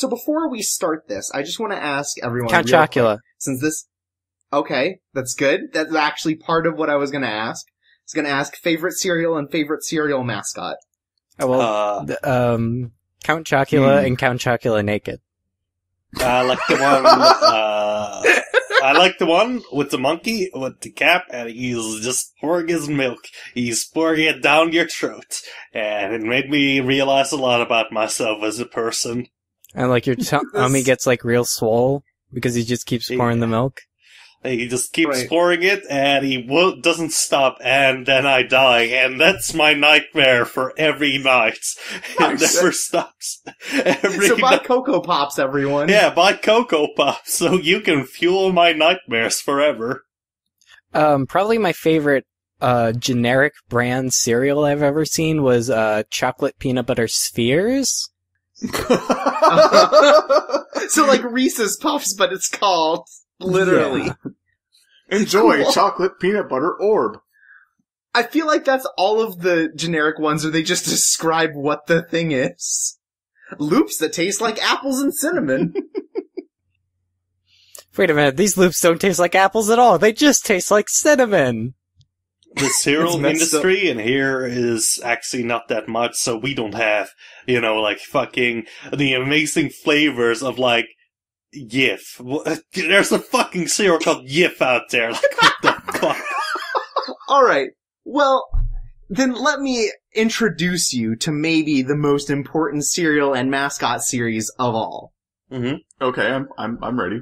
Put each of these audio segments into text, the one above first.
So before we start this, I just want to ask everyone... Count real Chocula. quick, since this... Okay, that's good. That's actually part of what I was going to ask. I was going to ask favorite cereal and favorite cereal mascot. Oh, well, Count Chocula and Count Chocula naked. I like the one with the monkey with the cap, and he's just pouring his milk. He's pouring it down your throat, and it made me realize a lot about myself as a person. And like your tummy gets like real swole because he just keeps pouring the milk. He just keeps pouring it, and he doesn't stop, and then I die, and that's my nightmare for every night. It never stops. So buy Cocoa Pops, everyone. Yeah, buy Cocoa Pops, so you can fuel my nightmares forever. Probably my favorite generic brand cereal I've ever seen was chocolate peanut butter spheres. So like Reese's Puffs, but it's called... Literally. Yeah. Enjoy chocolate peanut butter orb. I feel like that's all of the generic ones, or they just describe what the thing is. Loops that taste like apples and cinnamon. Wait a minute, these loops don't taste like apples at all. They just taste like cinnamon. The cereal industry in here is actually not that much, so we don't have, like fucking the amazing flavors of like Yif. There's a fucking cereal called Yif out there. Like, what the fuck? Alright. Well, then let me introduce you to maybe the most important cereal and mascot series of all. Mm-hmm. Okay, I'm ready.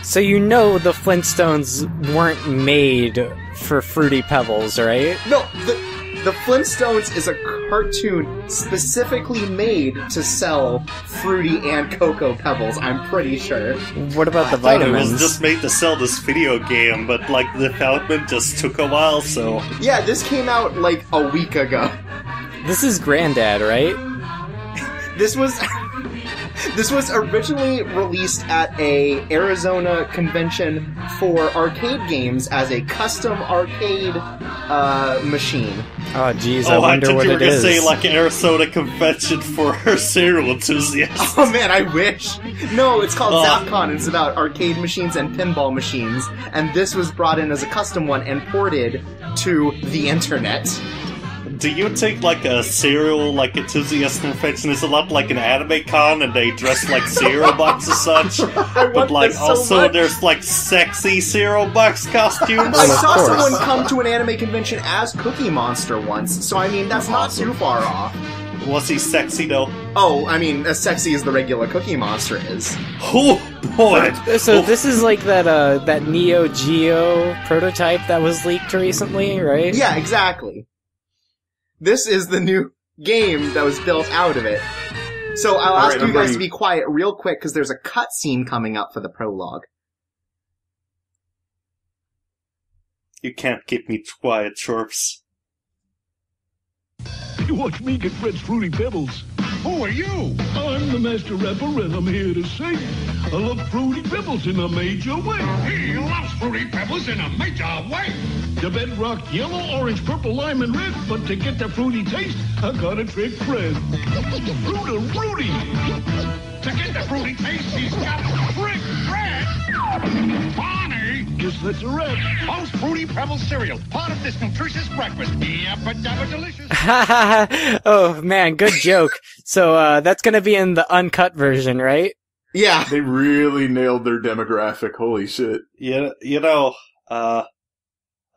So you know the Flintstones weren't made for Fruity Pebbles, right? No, the Flintstones is a cartoon specifically made to sell Fruity and Cocoa Pebbles, I'm pretty sure. What about the I thought vitamins? it was just made to sell this video game, but like the development just took a while, so... Yeah, this came out like a week ago. This is Granddad, right? This was originally released at a Arizona convention for arcade games as a custom arcade machine. Oh, jeez, I wonder what it is. I thought you were going to say, like, Arizona convention for cereal enthusiasts. Oh, man, I wish. No, it's called ZapCon. It's about arcade machines and pinball machines. And this was brought in as a custom one and ported to the internet. Do you think, like, a cereal, like, enthusiast convention is a lot like an anime con and they dress like cereal box as such? But, like, also there's, like, sexy cereal box costumes? I saw someone come to an anime convention as Cookie Monster once, so I mean, that's not too far off. Was he sexy, though? Oh, I mean, as sexy as the regular Cookie Monster is. Oh, boy! So this is like that Neo Geo prototype that was leaked recently, right? Yeah, exactly. This is the new game that was built out of it. So I'll ask you guys to be quiet real quick, because there's a cutscene coming up for the prologue. You can't keep me quiet, Chorps. You watch me get Fred's Fruity Pebbles. Who are you? I'm the master rapper, and I'm here to sing. I love Fruity Pebbles in a major way. He loves Fruity Pebbles in a major way. The bedrock yellow, orange, purple, lime, and red. But to get the fruity taste, I gotta trick Fred. Fruity! To get the fruity taste, he's got to trick Fred. Bonnie! Guess that's a wrap. Most Fruity Pebbles cereal, part of this nutritious breakfast. Yabba-dabba delicious. Oh, man, good joke. So, that's gonna be in the uncut version, right? Yeah. They really nailed their demographic, holy shit. Yeah,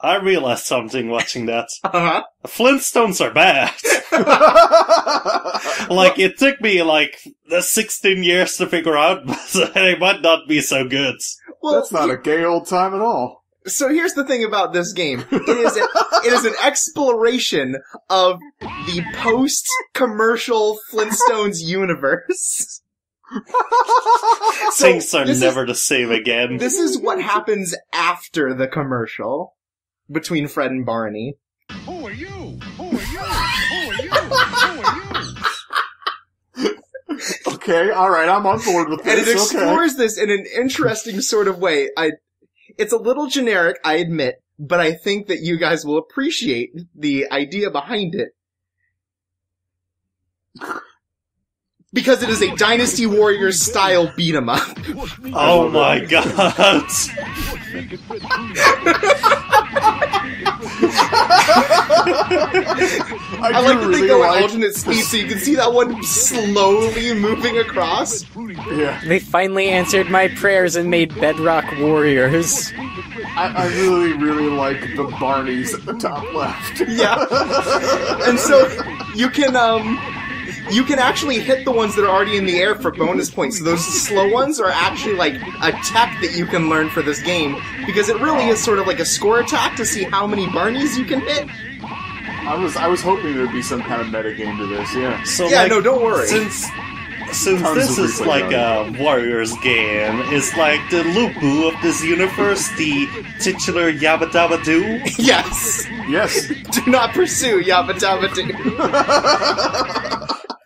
I realized something watching that. Uh-huh. The Flintstones are bad. Like, it took me, 16 years to figure out, but they might not be so good. Well, that's not a gay old time at all. So here's the thing about this game. It is an exploration of the post-commercial Flintstones universe. Things are never the same again. This is what happens after the commercial between Fred and Barney. Who are you? Who are you? Who are you? Who are you? Okay, alright, I'm on board with this. And it explores this in an interesting sort of way. It's a little generic, I admit, but I think that you guys will appreciate the idea behind it. Because it is a Dynasty Warriors style beat 'em up. Oh my god. I like that they go at alternate speed so you can see that one slowly moving across. Yeah. They finally answered my prayers and made Bedrock Warriors. I really, really like the Barneys at the top left. Yeah. And so you can actually hit the ones that are already in the air for bonus points. So those slow ones are actually like a tech that you can learn for this game, because it really is sort of like a score attack to see how many Barneys you can hit. I was hoping there'd be some kind of metagame to this, yeah. So, yeah, like, no, don't worry. Since this is like a Warriors game, is like the Lupu of this universe the titular Yabba Dabba Doo? Yes. Yes. Do not pursue Yabba Dabba Doo.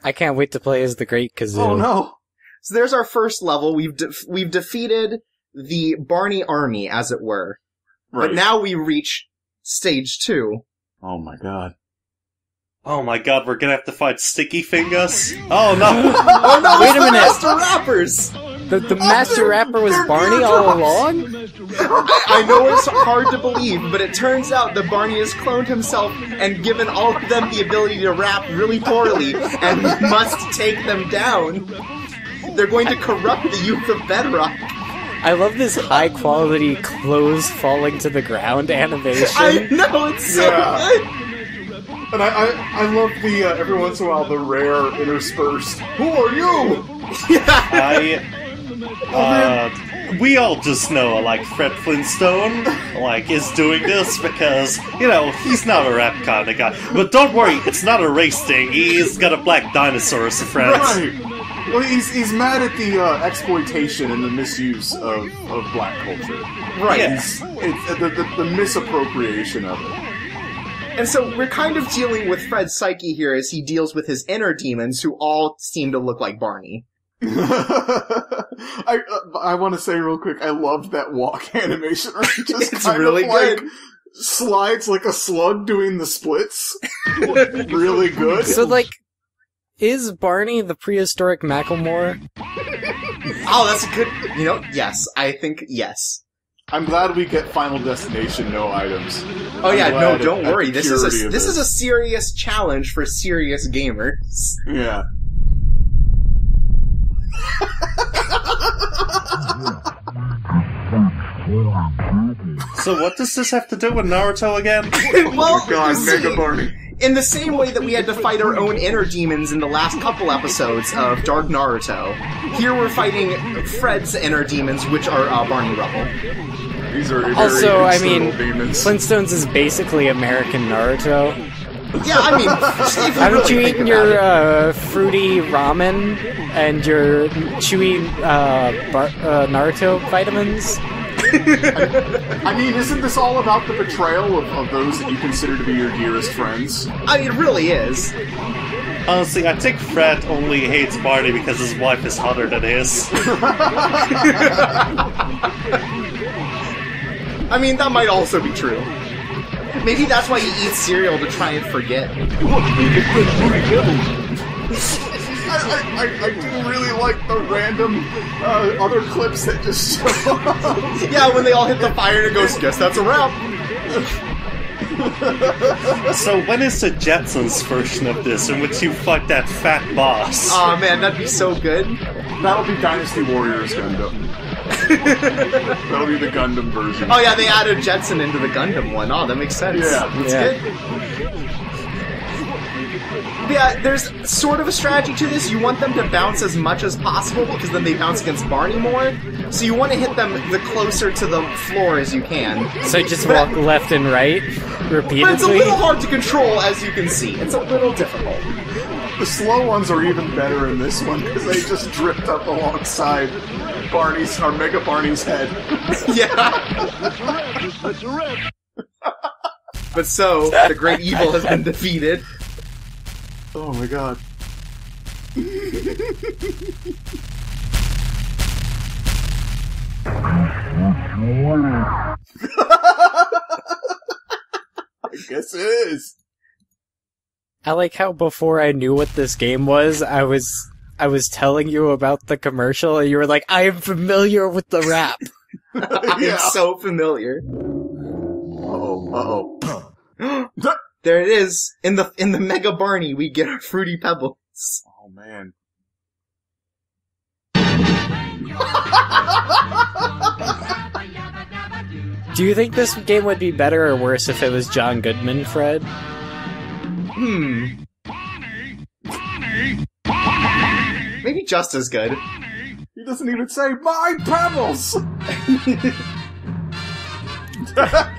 I can't wait to play as the Great Kazoo. Oh no. So there's our first level. We've defeated the Barney army, as it were. Right. But now we reach stage 2. Oh my god. Oh my god, we're gonna have to fight Sticky Fingers? Oh no! Oh no, Wait it's a the minute. Master Rappers! The Master Rapper was Barney all along? I know it's hard to believe, but it turns out that Barney has cloned himself and given all of them the ability to rap really poorly, and we must take them down. They're going to corrupt the youth of Bedrock. I love this high-quality clothes falling to the ground animation. I know, it's so good! And I love the, every once in a while, the rare interspersed, "Who are you?" We all just know, like, Fred Flintstone, like, is doing this because, you know, he's not a rap kind of guy. But don't worry, it's not a race thing. He's got a black dinosaur as a friend. Right. Well, he's mad at the exploitation and the misuse of black culture. Right. Yeah. It's the misappropriation of it. And so we're kind of dealing with Fred's psyche here as he deals with his inner demons, who all seem to look like Barney. I want to say real quick, I loved that walk animation. Right? Just It's kind really of like, good. slides like a slug doing the splits. Really good. So, like, is Barney the prehistoric Macklemore? Oh, that's a good... yes. I think yes. I'm glad we get Final Destination no items. Oh yeah, no, glad don't at worry. the This is purity a of this is a serious challenge for serious gamers. Yeah. So what does this have to do with Naruto again? Well, God, you see, Mega Barney. in the same way that we had to fight our own inner demons in the last couple episodes of Dark Naruto, here we're fighting Fred's inner demons, which are Barney Rubble. These are very Also, I mean, external demons. Flintstones is basically American Naruto. Yeah, I mean, if Haven't really you think eaten about your it. fruity ramen and your chewy Naruto vitamins? I mean, isn't this all about the betrayal of those that you consider to be your dearest friends? I mean, it really is. Honestly, I think Fred only hates Barney because his wife is hotter than his. I mean, that might also be true. Maybe that's why he eats cereal, to try and forget. You want to make it with Fruity Pebbles. I do really like the random other clips that just show up. Yeah, when they all hit the fire and it goes, guess that's a wrap. So when is the Jetsons version of this in which you fight that fat boss? Aw, man, that'd be so good. That'll be Dynasty Warriors Gundam. That'll be the Gundam version. Oh yeah, they added Jetson into the Gundam one. Oh, that makes sense. Yeah. That's Yeah. good. Yeah, there's sort of a strategy to this. You want them to bounce as much as possible because then they bounce against Barney more. So you want to hit them the closer to the floor as you can. So just walk left and right But it's a repeatedly? little hard to control, as you can see. It's a little difficult. The slow ones are even better in this one because they just drift up alongside Barney's or Mega Barney's head. Yeah. That's a wrap. But so, the great evil has been defeated. Oh my god. I guess it is. I like how before I knew what this game was, I was I was telling you about the commercial, and you were like, I am familiar with the rap. I am so familiar. Uh-oh. There it is. In the Mega Barney, we get our Fruity Pebbles. Oh, man. Do you think this game would be better or worse if it was John Goodman, Fred? Maybe just as good. He doesn't even say, my pebbles!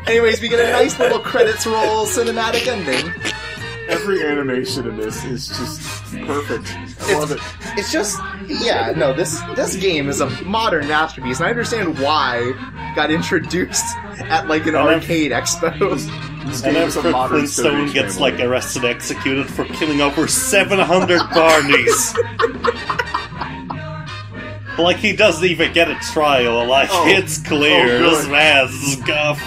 Anyways, we get a nice little credits roll cinematic ending. Every animation in this is just perfect. I love it. It's just, this game is a modern masterpiece, and I understand why it got introduced at, like, an arcade expo. This And game then is a modern Flintstone stage gets, family. like, arrested, executed for killing over 700 Barneys. Like, he doesn't even get a trial. Like, it's clear. good. This man's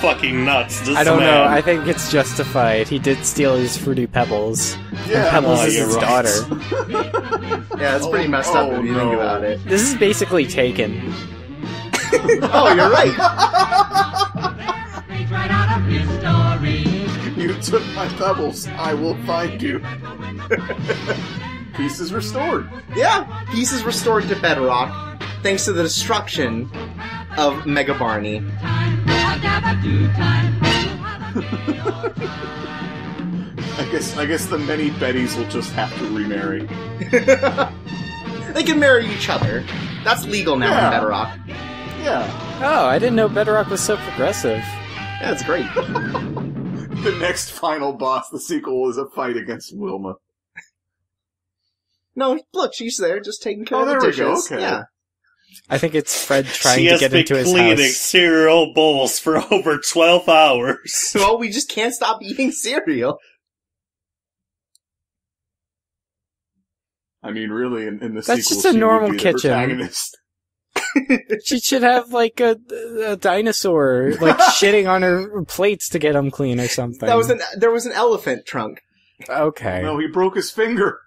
fucking nuts. This I don't know. man. I think it's justified. He did steal his Fruity Pebbles. Yeah, and Pebbles is you're his right. daughter. Yeah, it's pretty messed up if you think about it. This is basically Taken. Oh, you're right. You took my pebbles. I will find you. Peace is restored. Yeah, pieces restored to bedrock thanks to the destruction of Mega Barney. I guess the many Bettys will just have to remarry. They can marry each other. That's legal now Yeah. in Bedrock. Yeah. Oh, I didn't know Bedrock was so progressive. Yeah, it's great. The next final boss, the sequel, is a fight against Wilma. No, look, she's there just taking care Oh, of the there we dishes. go, okay. Yeah. I think it's Fred trying She to has get been into his cleaning house. cereal bowls for over 12 hours. Well, we just can't stop eating cereal. I mean, really, in the That's sequel, just a she normal would be kitchen. The protagonist. She should have, like, a dinosaur, like, shitting on her plates to get them clean or something. There was an elephant trunk. Okay. No, he broke his finger.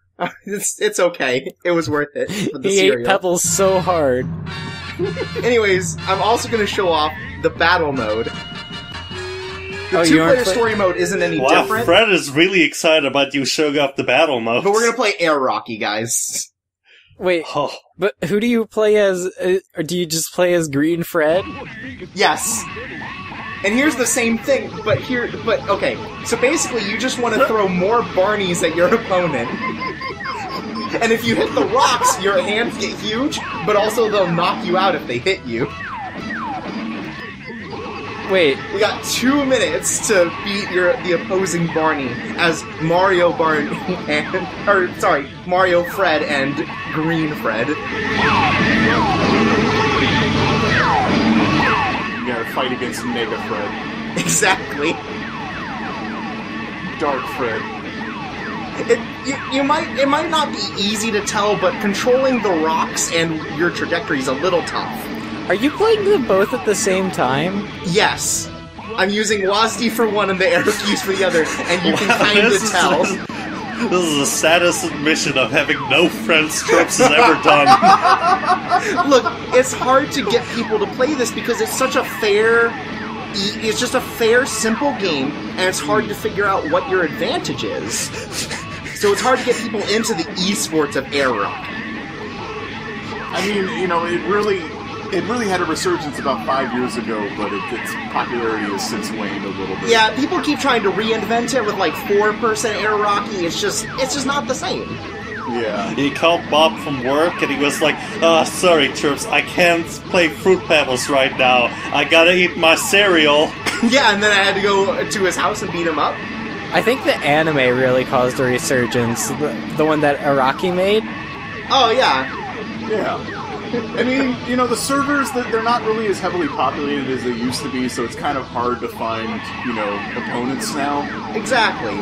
It's okay. It was worth it for the He cereal. ate Pebbles so hard. Anyways, I'm also going to show off the battle mode. The Oh, you aren't two-player story mode isn't any Wow, different, Fred is really excited about you showing off the battle mode. but we're going to play Air Rocky, guys. Wait, Oh, but who do you play as, or do you just play as Green Fred? Yes. And here's the same thing, but okay. So basically, you just want to throw more Barneys at your opponent. And if you hit the rocks, your hands get huge, but also they'll knock you out if they hit you. Wait, We got 2 minutes to beat the opposing Barney as Mario Fred and Green Fred. You gotta fight against Mega Fred. Exactly. Dark Fred. It might not be easy to tell, but controlling the rocks and your trajectory is a little tough. are you playing them both at the same time? Yes. I'm using WASD for one and the arrow keys for the other, and you can kind of tell. This is the saddest admission of having no friends Trips has ever done. Look, it's hard to get people to play this because it's such a it's just a fair, simple game, and it's hard to figure out what your advantage is. So it's hard to get people into the esports of Air Rock. I mean, it really had a resurgence about 5 years ago, but its popularity has since waned a little bit. Yeah, people keep trying to reinvent it with like 4% Air Rocky. It's just not the same. Yeah. He called Bob from work and he was like, sorry, Trips, I can't play Fruit Pebbles right now. I gotta eat my cereal. Yeah, and then I had to go to his house and beat him up. I think the anime really caused a resurgence. The one that Araki made? Oh, yeah. Yeah. I mean, the servers, they're not really as heavily populated as they used to be, so it's kind of hard to find, opponents now. Exactly.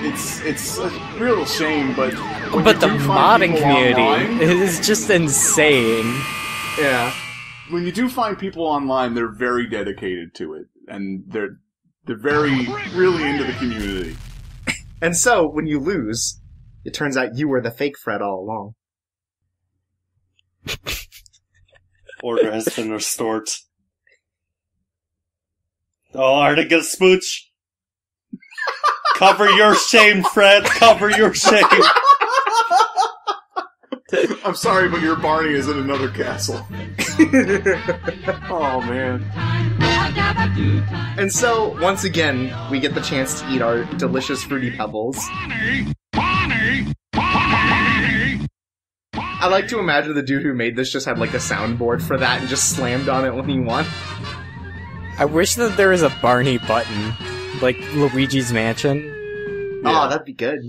It's a real shame, but when But you the do find modding people community online- is just insane. Yeah. when you do find people online, they're very dedicated to it, and they're very, really into the community. And so, when you lose, It turns out you were the fake Fred all along. Order has been restored. Oh, are they gonna smooch? Cover your shame, Fred. Cover your shame. I'm sorry, but your Barney is in another castle. Oh, man. And so, once again, we get the chance to eat our delicious Fruity Pebbles. Barney! I like to imagine the dude who made this just had like a soundboard for that and just slammed on it when he won. I wish that there was a Barney button, like Luigi's Mansion. Oh, that'd be good.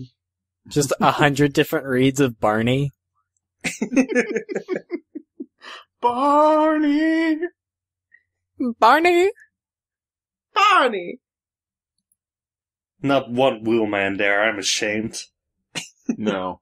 Just 100 different reads of Barney. Barney! Barney! Barney! Not one wheelman there, I'm ashamed. No.